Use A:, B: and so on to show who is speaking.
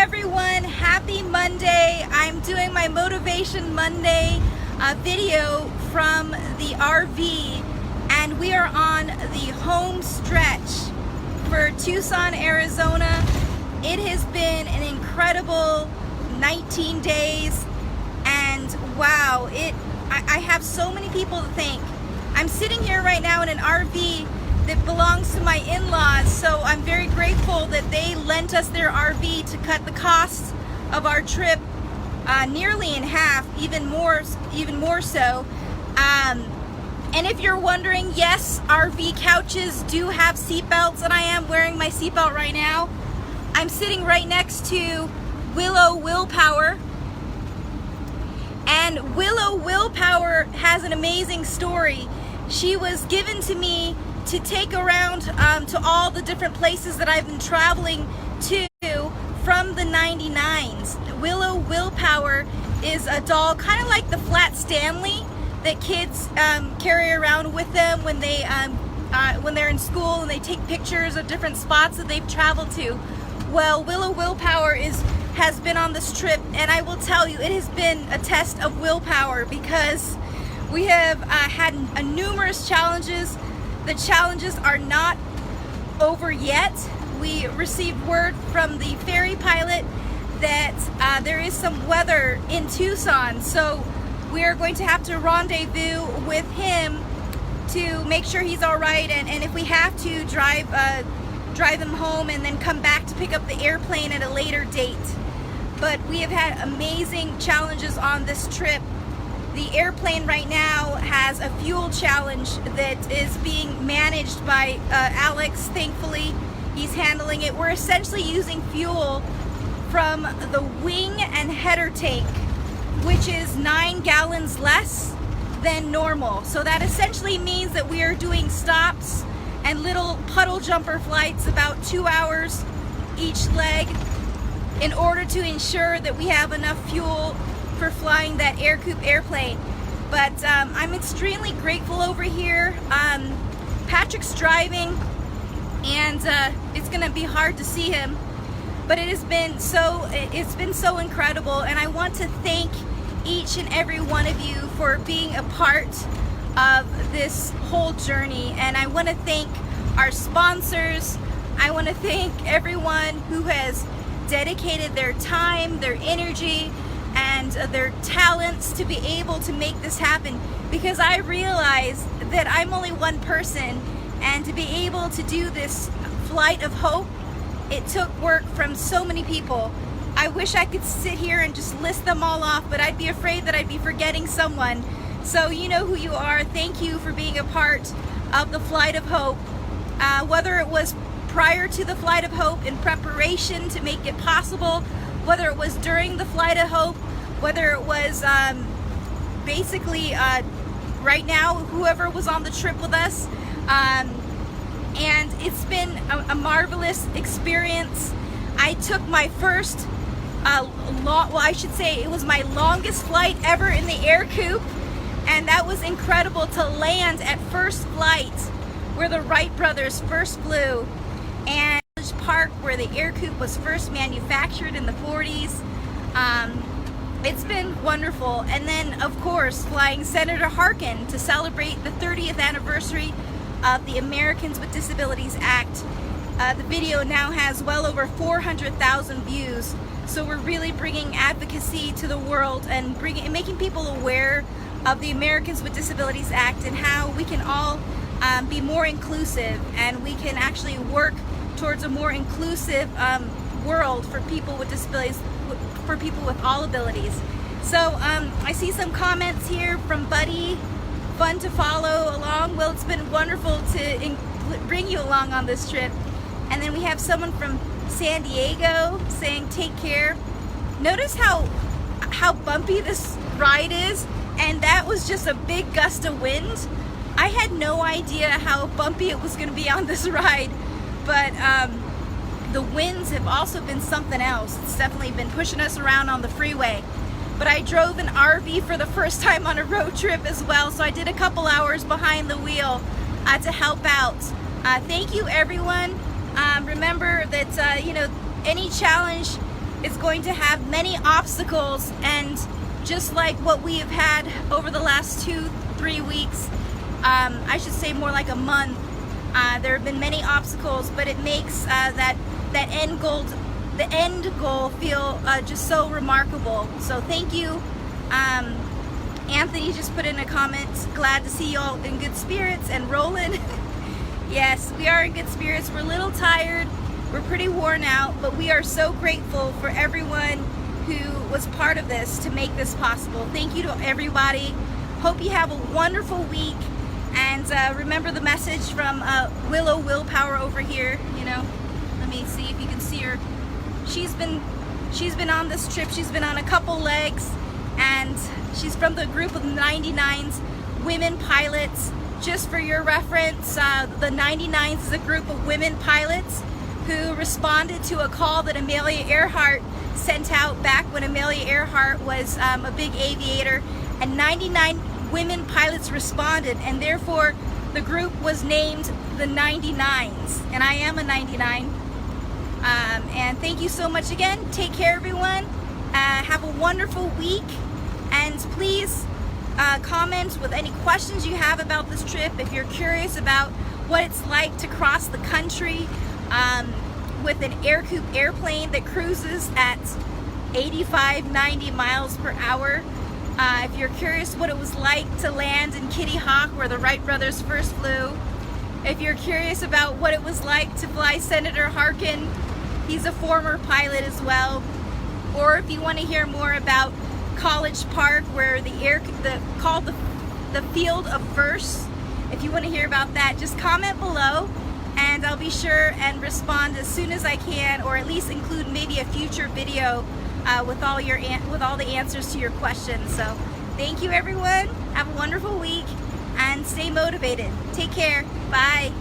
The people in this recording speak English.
A: everyone, happy Monday. I'm doing my Motivation Monday video from the RV, and we are on the home stretch for Tucson, Arizona. It has been an incredible 19 days, and wow, I have so many people to thank. I'm sitting here right now in an RV that belongs to my in-laws, so I'm very grateful that they lent us their RV to cut the cost of our trip nearly in half, even more so. And if you're wondering, yes, RV couches do have seatbelts, and I am wearing my seatbelt right now. I'm sitting right next to Willow Willpower, and Willow Willpower has an amazing story. She was given to me to take around to all the different places that I've been traveling to from the 99s. Willow Willpower is a doll kind of like the Flat Stanley that kids carry around with them when they're in school and they take pictures of different spots that they've traveled to. Well, Willow Willpower has been on this trip, and I will tell you, it has been a test of willpower because we have had numerous challenges. The challenges are not over yet. We received word from the ferry pilot that there is some weather in Tucson, so we are going to have to rendezvous with him to make sure he's all right, and if we have to drive him home and then come back to pick up the airplane at a later date. But we have had amazing challenges on this trip. The airplane right now has a fuel challenge that is being managed by Alex. Thankfully, he's handling it. We're essentially using fuel from the wing and header tank, which is 9 gallons less than normal. So that essentially means that we are doing stops and little puddle jumper flights about 2 hours each leg in order to ensure that we have enough fuel for flying that airplane. But I'm extremely grateful over here. Patrick's driving, and it's gonna be hard to see him, but it's been so incredible, and I want to thank each and every one of you for being a part of this whole journey. And I want to thank our sponsors. I want to thank everyone who has dedicated their time, their energy, and their talents to be able to make this happen, because I realize that I'm only one person, and to be able to do this flight of hope, it took work from so many people. I wish I could sit here and just list them all off, but I'd be afraid that I'd be forgetting someone. So you know who you are. Thank you for being a part of the Flight of Hope. Whether it was prior to the Flight of Hope in preparation to make it possible, whether it was during the Flight of Hope, whether it was basically right now, whoever was on the trip with us. And it's been a marvelous experience. I took my first, I should say it was my longest flight ever in the air coupe, and that was incredible to land at First Flight, where the Wright brothers first flew, and Park, where the air coupe was first manufactured in the 40s. It's been wonderful. And then, of course, flying Senator Harkin to celebrate the 30th anniversary of the Americans with Disabilities Act. The video now has well over 400,000 views, so we're really bringing advocacy to the world and making people aware of the Americans with Disabilities Act and how we can all be more inclusive, and we can actually work towards a more inclusive world for people with disabilities, for people with all abilities. So I see some comments here from Buddy. Fun to follow along. Well, it's been wonderful to bring you along on this trip. And then we have someone from San Diego saying take care. Notice how bumpy this ride is, and that was just a big gust of wind. I had no idea how bumpy it was going to be on this ride, but the winds have also been something else. It's definitely been pushing us around on the freeway. But I drove an RV for the first time on a road trip as well, so I did a couple hours behind the wheel to help out. Thank you, everyone. Remember that any challenge is going to have many obstacles, and just like what we have had over the last 2-3 weeks, I should say more like a month, there have been many obstacles, but it makes that end goal feel just so remarkable. So thank you. Anthony just put in a comment, glad to see you all in good spirits, and Roland, yes, we are in good spirits. We're a little tired, we're pretty worn out, but we are so grateful for everyone who was part of this to make this possible. Thank you to everybody. Hope you have a wonderful week, and remember the message from Willow Willpower over here. You know, let me see if you can see her. She's been on this trip. She's been on a couple legs, and she's from the group of 99s women pilots. Just for your reference, the 99s is a group of women pilots who responded to a call that Amelia Earhart sent out back when Amelia Earhart was a big aviator, and 99 women pilots responded, and therefore the group was named the 99s, and I am a 99. And thank you so much again. Take care, everyone. Have a wonderful week, and please comment with any questions you have about this trip. If you're curious about what it's like to cross the country with an Aircoup airplane that cruises at 85-90 miles per hour. If you're curious what it was like to land in Kitty Hawk, where the Wright brothers first flew. If you're curious about what it was like to fly Senator Harkin, he's a former pilot as well. Or if you want to hear more about College Park, where called the Field of Firsts, if you want to hear about that, just comment below, and I'll be sure and respond as soon as I can, or at least include maybe a future video with all the answers to your questions. So thank you, everyone. Have a wonderful week and stay motivated. Take care. Bye.